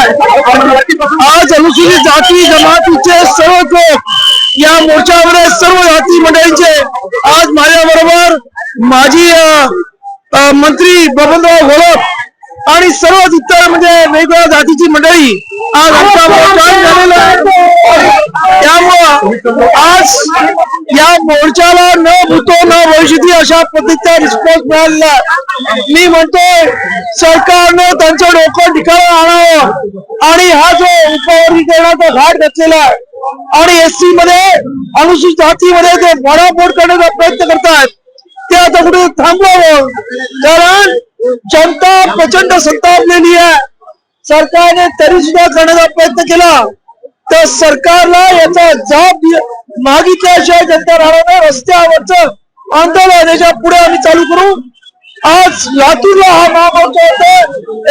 आज अनुसूचित जाती जमातीचे सर्व लोक या मोर्चामध्ये सर्व जाती मंडळींचे आज माझ्याबरोबर माजी मंत्री बबनराव घोलप आणि सर्व इतर म्हणजे वेगवेगळ्या जातीची मंडळी आज आमचा मोर्चा झालेला आहे। त्यामुळं आज या मोर्चाला न भूतो न भविष्यती अशा पद्धतीचा रिस्पॉन्स मिळालेला आहे। मी म्हणतोय सरकारनं त्यांचं डोकं ठिकाणी आणावं आणि हा जो उपवर्गीकरणाचा घाट घातलेला आहे आणि एससी मध्ये अनुसूचित जातीमध्ये जे फोडाफोड करण्याचा प्रयत्न करतात ते आता कुठे थांबवावं, कारण जनता प्रचंड संतापलेली आहे। सरकारने तरी सुद्धा करण्याचा प्रयत्न केला तर सरकारला याचा जाब मागितल्याशिवाय जनता राहणार नाही। रस्त्यावरचं आंदोलन याच्या पुढे आम्ही चालू करू। आज लातूरला हा महामोर्चा होता,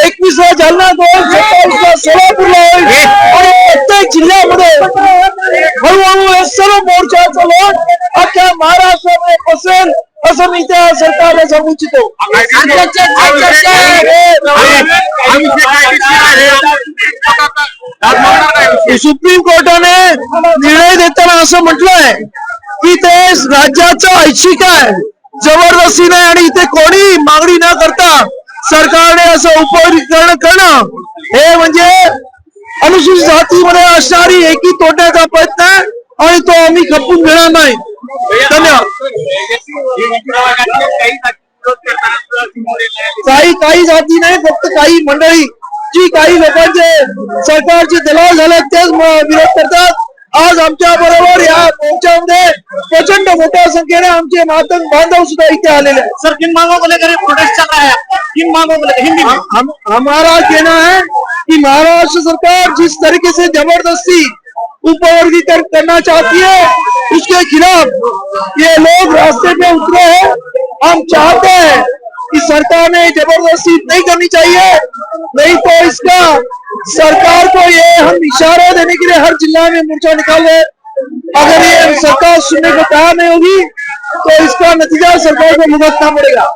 21ला जालना होईल, 27ला सोलापूरला होईल आणि प्रत्येक जिल्ह्यामध्ये हळूहळू हे सर्व मोर्चाचं लोट अख्ख्या महाराष्ट्रामध्ये पसरेल असं मी त्या सरकारला सांगू इच्छितो। सुप्रीम कोर्टाने निर्णय देताना असं म्हटलंय की ते राज्याचं ऐच्छिक आहे, जबरदस्ती नाही आणि इथे कोणी मागणी न करता सरकारने असं उपवर्गीकरण करणं हे म्हणजे अनुसूचित जातीमध्ये असणारी एकी तोडण्याचा प्रयत्न आहे आणि तो आम्ही खपवून घेणार नाही। धन्यवाद। काही जाती नाही, फक्त काही मंडळी जी काही लोकांचे सरकारचे दलाल झाले तेच विरोध करतात। आज आमच्या बरोबर या मोर्चामध्ये प्रचंड मोठ्या संख्येने आमचे मातंग बांधव सुद्धा इथे आलेले हैं। सर किन मांगों को लेकर प्रोटेस्ट चल रहा है? किन मांगों को लेकर हिंदी में? हमारा कहना है कि महाराष्ट्र सरकार जिस तरीके से जबरदस्ती उपवर्गीकरण करना चाहती है उसके खिलाफ ये लोग रास्ते पे उतरे हैं। हम चाहते हैं कि सरकार ने जबरदस्ती नहीं करनी चाहिए, नहीं तो इसका सरकार को ये हम इशारा देने के लिए हर जिला में मोर्चा निकाले। अगर ये सरकार सुनने को तैयार नहीं होगी तो इसका नतीजा सरकार को भुगतना पड़ेगा।